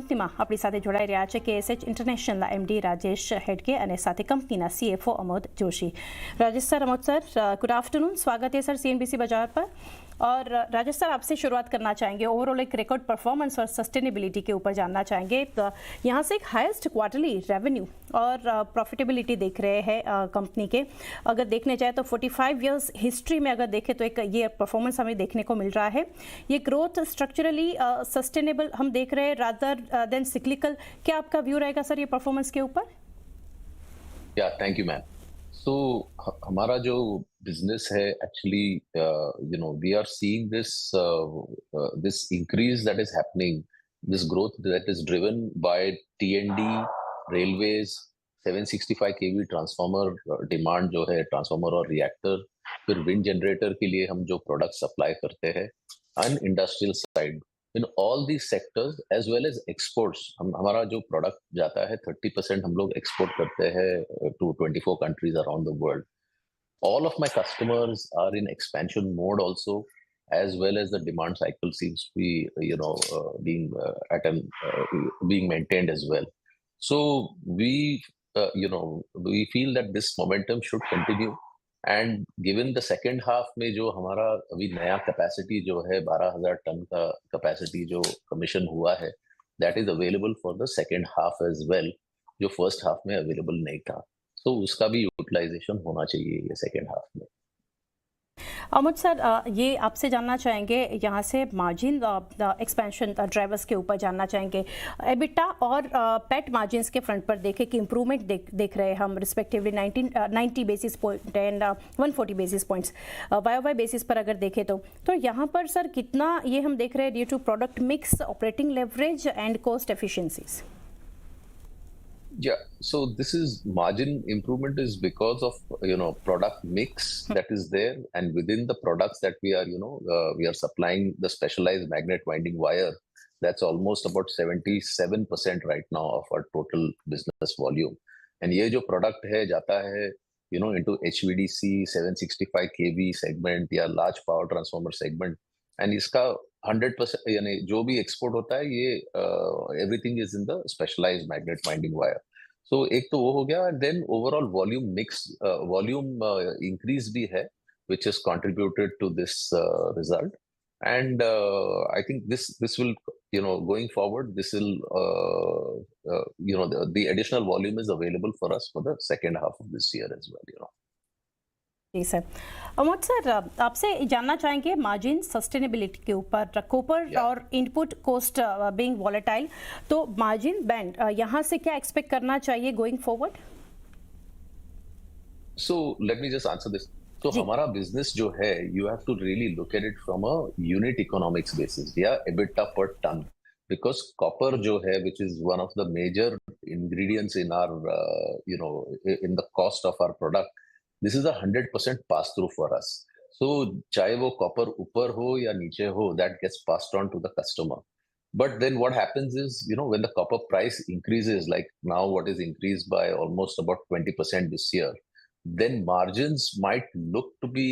કંપનીમાં આપણી સાથે જોડાઈ રહ્યા છે KSH ઇન્ટરનેશનલના MD રાજેશ હેડગે અને સાથે કંપનીના CFO Amod Joshi. Rajesh sir, Amod sir, good afternoon, स्वागत है सर CNBC बाजार पर। और राजेश सर, आपसे शुरुआत करना चाहेंगे, ओवरऑल एक रिकॉर्ड परफॉर्मेंस और सस्टेनेबिलिटी के ऊपर जानना चाहेंगे। तो यहाँ से एक हाईएस्ट क्वार्टरली रेवेन्यू और प्रॉफिटेबिलिटी देख रहे हैं कंपनी के। अगर देखने जाए तो 45 इयर्स हिस्ट्री में अगर देखें तो एक ये परफॉर्मेंस हमें देखने को मिल रहा है। ये ग्रोथ स्ट्रक्चरली सस्टेनेबल हम देख रहे हैं रादर देन सिक्लिकल। क्या आपका व्यू रहेगा सर ये परफॉर्मेंस के ऊपर? या थैंक यू मैम। सो हमारा जो बिजनेस है actually we are seeing this increase that is happening, this growth that is driven by T&D, railways, 765 kV transformer demand जो है, ट्रांसफार्मर और रिएक्टर, फिर विंड जनरेटर के लिए हम जो प्रोडक्ट सप्लाई करते हैं, and industrial side, in all the sectors as well as exports. हमारा जो प्रोडक्ट जाता है 30% हम लोग एक्सपोर्ट करते हैं to 24 countries around the world. All of my customers are in expansion mode also, as well as the demand cycle seems to be, being maintained as well. So we feel that this momentum should continue. And given the second half में जो हमारा अभी नया capacity जो है 12,000 ton का capacity जो commission हुआ है, that is available for the second half as well, जो फर्स्ट हाफ में अवेलेबल नहीं था। तो उसका भी यूटिलाइजेशन होना चाहिए ये सेकेंड हाफ में। अमोद सर, ये आपसे जानना चाहेंगे, यहाँ से मार्जिन एक्सपेंशन ड्राइवर्स के ऊपर जानना चाहेंगे। एबिटा और पेट मार्जिन्स के फ्रंट पर देखें कि इम्प्रूवमेंट देख रहे हैं हम respectively 90 basis point and 140 basis points YOY basis पर अगर देखें तो यहाँ पर सर कितना ये हम देख रहे हैं due to product mix, operating leverage and cost efficiencies? Yeah, so this is margin improvement is because of product mix that is there, and within the products that we are we are supplying the specialized magnet winding wire. That's almost about 77% right now of our total business volume. And ये जो product है जाता है into HVDC 765 kV segment या large power transformer segment, and इसका 100% यानी जो भी एक्सपोर्ट होता है ये everything is in the specialised magnet winding wire. So एक तो वो हो गया, then overall volume mix, volume increase भी है which is contributed to this result. And I think this will going forward, this will the additional volume is available for us for the second half of this year as well. जी sir. Amod sir, आपसे जानना चाहेंगे margin sustainability के ऊपर, copper और input cost being volatile, तो margin band यहाँ से क्या एक्सपेक्ट करना चाहिए going forward? So let me just answer this. तो हमारा बिजनेस जो है, you have to really look at it from a unit economics basis या एबिटा पर टन, बिकॉज कॉपर जो है which is one of the major ingredients in our in the cost of our product, this is 100% pass through for us. So चाहे वो copper ऊपर हो या नीचे हो, that gets passed on to the customer. But then what happens is, when the copper price increases, like now what is increased by almost about 20% this year, then margins might look to be,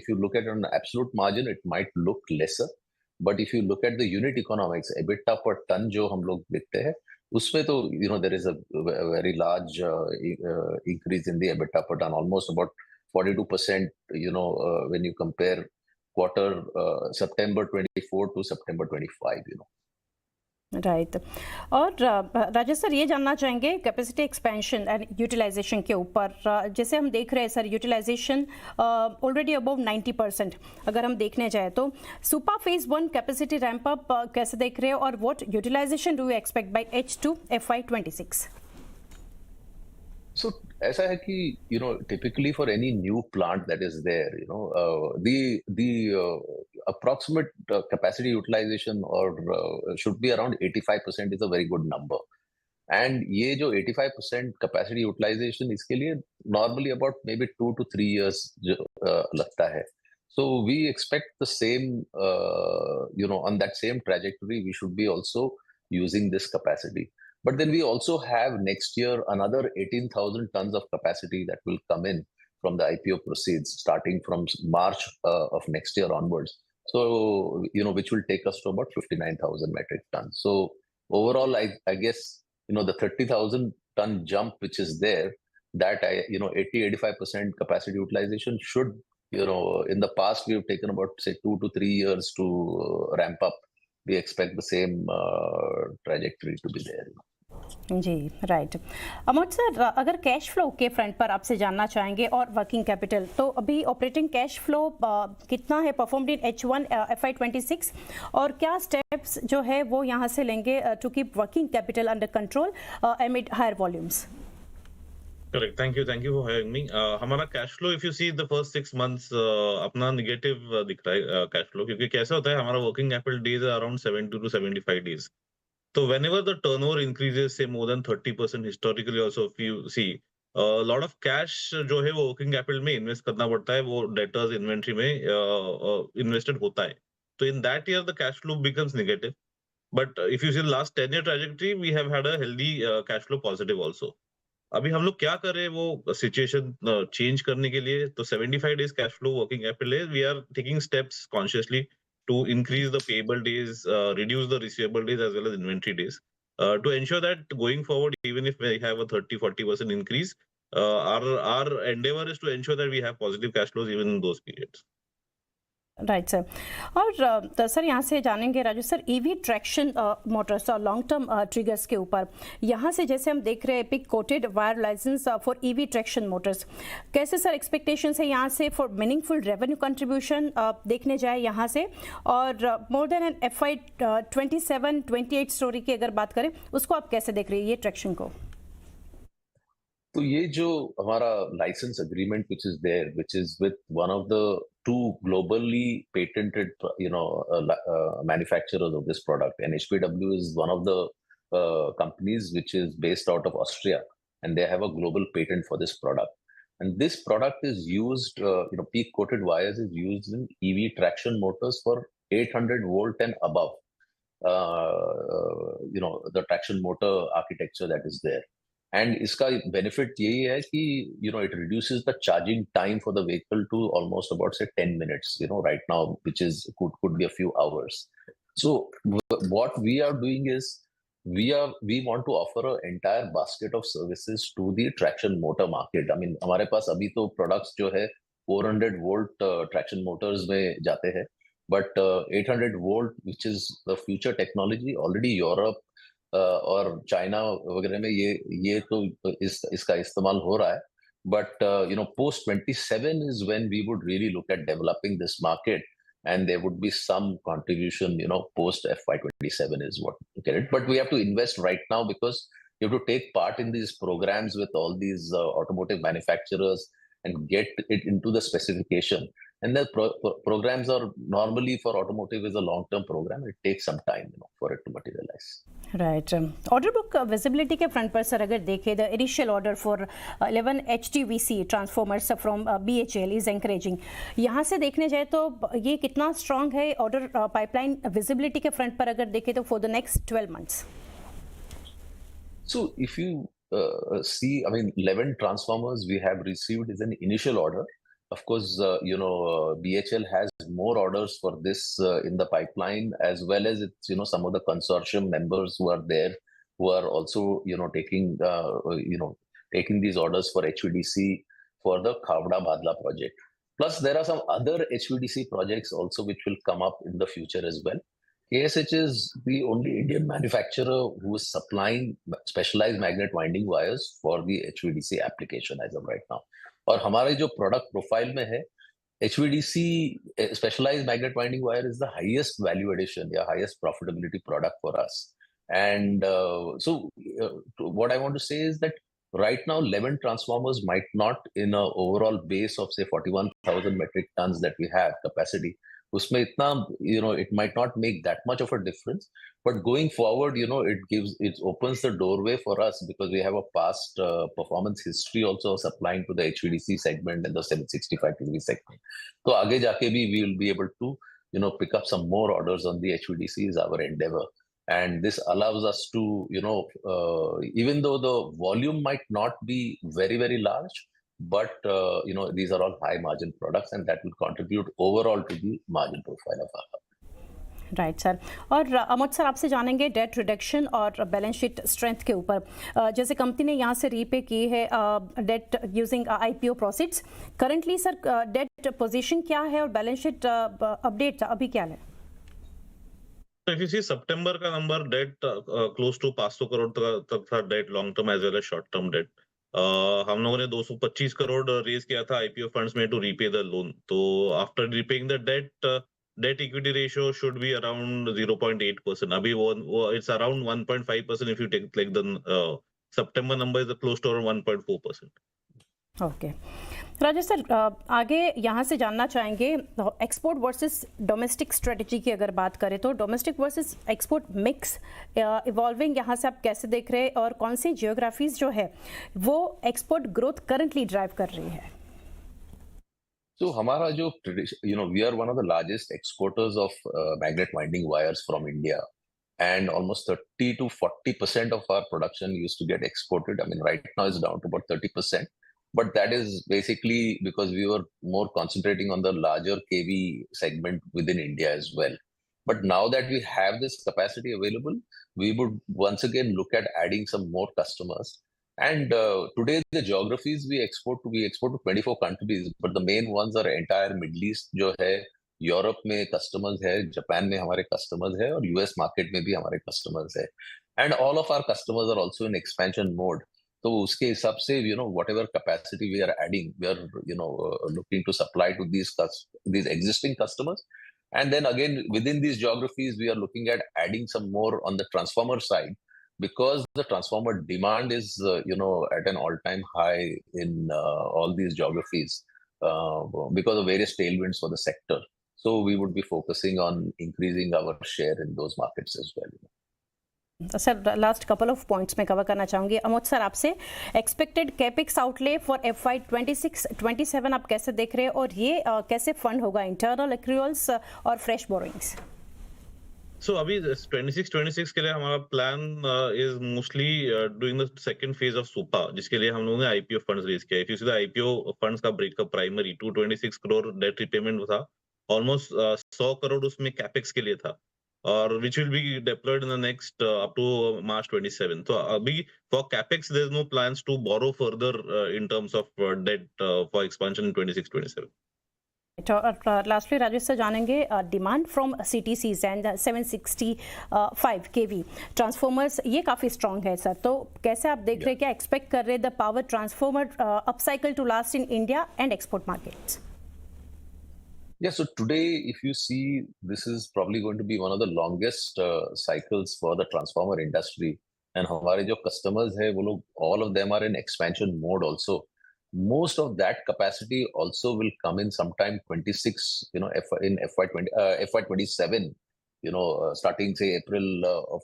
if you look at an absolute margin, it might look lesser. But if you look at the unit economics, EBITDA per ton जो हम लोग देखते हैं, उसमें तो there is a very large increase in the EBITDA per ton, almost about 42%, when you compare quarter September 24 to September 25, right. और Rajesh sir, ये जानना चाहेंगे कैपेसिटी एक्सपेंशन एंड यूटिलाइजेशन के ऊपर। जैसे हम देख रहे हैं सर, यूटिलाइजेशन ऑलरेडी अबव 90% अगर हम देखने जाए तो Supa phase 1 capacity ramp up कैसे देख रहे हो, और what utilization do you expect by H2 FY 26? So ऐसा है कि typically for any new plant that is there, the approximate capacity utilization or should be around 85% is a very good number. And ये जो 85% capacity utilization, इसके लिए normally about maybe 2 to 3 years लगता है. So we expect the same, on that same trajectory, we should be also using this capacity. But then we also have next year another 18,000 tons of capacity that will come in from the IPO proceeds starting from March of next year onwards. So, which will take us to about 59,000 metric tons. So overall, I guess, the 30,000 ton jump which is there, that 80-85% capacity utilization should, in the past we've taken about say 2 to 3 years to ramp up. We expect the same trajectory to be there. जी right. Amod sir, अगर cash flow के front पर आपसे जानना चाहेंगे और working capital, तो अभी ऑपरेटिंग कैश फ्लो कितना है परफॉर्म्ड इन H1 FY26, और क्या स्टेप्स जो है वो यहाँ से लेंगे to keep working capital under control amid higher volumes? Correct. Thank you for having me. हमारा cash flow, if you see the first 6 months अपना निगेटिव दिख रहा है कैश फ्लो, क्योंकि कैसा होता है हमारा working capital days around 70 to 75 days. So whenever the turnover increases, say more than 30% historically also, if you see, a lot of cash जो है वो working capital में invest करना पड़ता है, वो debtors inventory में invested होता है. So in that year the cash flow becomes negative. But if you see the last 10-year trajectory, we have had a healthy cash flow positive also. अभी हम लोग क्या कर रहे हैं वो सिचुएशन चेंज करने के लिए, तो 75 days cash flow working capital है, we are taking steps consciously to increase the payable days, reduce the receivable days as well as inventory days, to ensure that going forward, even if we have a 30-40% increase, our endeavor is to ensure that we have positive cash flows even in those periods. Right sir. और sir यहाँ से जानेंगे Raju sir, EV traction motors और long term triggers के ऊपर, यहाँ से जैसे हम देख रहे हैं epic coated wire license for EV traction motors, कैसे सर एक्सपेक्टेशंस है यहाँ से फॉर मीनिंगफुल रेवेन्यू कंट्रीब्यूशन देखने जाए यहाँ से, और more than N FY27-28 story की अगर बात करें, उसको आप कैसे देख रहे हैं ये ट्रैक्शन को? तो ये जो हमारा license agreement which is there, which is with one of the two globally patented, manufacturers of this product, and HPW is one of the companies which is based out of Austria, and they have a global patent for this product. And this product is used, peak coated wires is used in EV traction motors for 800 volt and above. The traction motor architecture that is there. And इसका benefit यही है कि it reduces the charging time for the vehicle to almost about say 10 minutes, right now, which is could be a few hours. So what we are doing is we want to offer an entire basket of services to the traction motor market. I mean, हमारे पास अभी तो products जो है 400 volt traction motors में जाते हैं, but 800 volt, which is the future technology, already Europe और China वगैरह में ये तो इसका इस्तेमाल हो रहा है. But post 27 is when we would really look at developing this market, and there would be some contribution, post FY27 is what we get it. But we have to invest right now because you have to take part in these programs with all these automotive manufacturers and get it into the specification. And the programs are normally for automotive is a long-term program. It takes some time, for it to materialize. Right. Order book visibility के front पर sir अगर देखें, the initial order for 11 HTVC transformers from BHEL is encouraging. यहाँ से देखने जाए तो ये कितना स्ट्रांग है ऑर्डर पाइपलाइन विजिबिलिटी के फ्रंट पर अगर देखें तो for the next 12 months? So if you see, I mean, 11 transformers we have received is an initial order. Of course, BHEL has more orders for this in the pipeline, as well as it's, some of the consortium members who are there, who are also, taking these orders for HVDC for the Khavda-Bhadla project. Plus, there are some other HVDC projects also which will come up in the future as well. KSH is the only Indian manufacturer who is supplying specialized magnet winding wires for the HVDC application as of right now. और हमारे जो product profile में है, HVDC specialized magnet winding wire is the highest value addition, highest profitability product for us. And so what I want to say is that right now 11 transformers might not, in an overall base of say 41,000 metric tons that we have capacity, उसमें इतना, it might not make that much of a difference, but going forward, it opens the doorway for us because we have a past performance history also supplying to the HVDC segment and the 765 kV segment. So आगे जाके भी we will be able to, pick up some more orders on the HVDC is our endeavor. And this allows us to, even though the volume might not be very, very large, but these are all high margin products, and that will contribute overall to the margin profile of our company. Right sir. और Amod sir, आपसे जानेंगे date reduction और balance sheet strength के ऊपर। जैसे company ने यहाँ से रीपे की है debt using IPO proceeds, currently sir debt position क्या है और बैलेंस शीट अपडेट अभी क्या है? तो इफ यू सी सितंबर का number debt close to 500 crore तक था debt, long term as well as short term debt. हम लोगों ने 225 करोड़ रेज किया था आईपीओ फंड्स में टू रीपे द लोन। तो after repaying the debt equity ratio should be around 0.8%। अभी वो it's around 1.5% if you take like the September number is close to around 1.4%। Okay Rajesh sir, आगे यहाँ से जानना चाहेंगे एक्सपोर्ट वर्सेस डोमेस्टिक स्ट्रेटजी की अगर बात करें तो domestic versus export mix evolving यहाँ से आप कैसे देख रहे हैं और कौन सी जियोग्राफीज जो है वो एक्सपोर्ट ग्रोथ करंटली ड्राइव कर रही है? तो हमारा जो we are one of the largest exporters of magnet winding wires from India, and almost 30 to 40% of our production used to get exported. I mean, right now it's down to about 30%, but that is basically because we were more concentrating on the larger kV segment within India as well. But now that we have this capacity available, we would once again look at adding some more customers. And today the geographies we export to 24 countries, but the main ones are entire Middle East जो है, Europe में customers है, Japan में हमारे customers है और US market में भी हमारे कस्टमर्स है, and all of our customers are also in expansion mode. तो उसके हिसाब से whatever capacity we are adding, we are looking to supply to these existing customers, and then again within these geographies we are looking at adding some more on the transformer side, because the transformer demand is at an all-time high in all these geographies because of various tailwinds for the sector. So we would be focusing on increasing our share in those markets as well. Sir last couple of points में cover करना चाहूंगी Amod sir आपसे, expected capex outlay for FY 26-27 आप कैसे देख रहे हैं और ये कैसे फंड होगा, इंटरनल एक्रूअल्स और फ्रेश बोरोइंग्स? सो अभी 26 के लिए हमारा plan is mostly doing the second phase of Supa, जिसके लिए हम लोगों ने आईपीओ फंड्स रेज किया। If you see the IPO funds का breakup, primary 226 crore debt repayment था, ऑलमोस्ट 100 करोड़ उसमें कैपेक्स के लिए था, और which will be deployed in the next up to March 27. So अभी for capex there is no plans to borrow further in terms of debt for expansion in 26-27. Lastly Rajesh sir जानेंगे demand from CTCs and 765 kV transformers, ये काफ़ी strong है sir, तो कैसे आप देख रहे हैं, क्या एक्सपेक्ट कर रहे हैं the power transformer upcycle to last in India and export markets? Yeah, so today, if you see, this is probably going to be one of the longest cycles for the transformer industry. And हमारे जो customers है, वो लोग, all of them are in expansion mode also. Most of that capacity also will come in sometime 26, in FY 27, starting say April of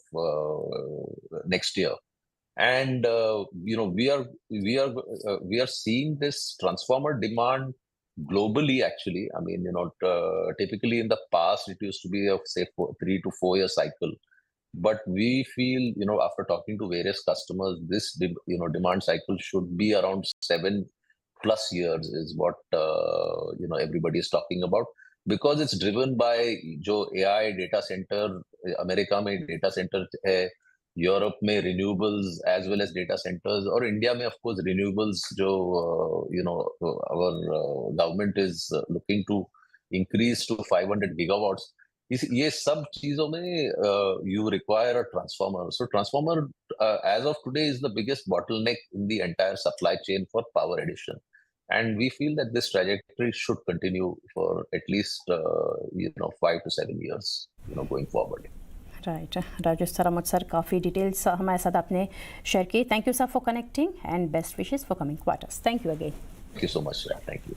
next year. And we are seeing this transformer demand globally, actually. I mean, typically in the past it used to be a say 3 to 4 year cycle, but we feel after talking to various customers, this demand cycle should be around 7+ years is what everybody is talking about, because it's driven by जो AI data center, America में data center है, Europe में renewables as well as data centers, और India में of course renewables जो our government is looking to increase to 500 gigawatts. ये सब चीजों में you require a transformer. So transformer as of today is the biggest bottleneck in the entire supply chain for power addition, and we feel that this trajectory should continue for at least 5 to 7 years going forward. Right Rajesh sir, Amod sir, काफ़ी details हमारे साथ आपने share की। Thank you sir for connecting and best wishes for coming quarters. Thank you again. Thank you so much, sir. Thank you.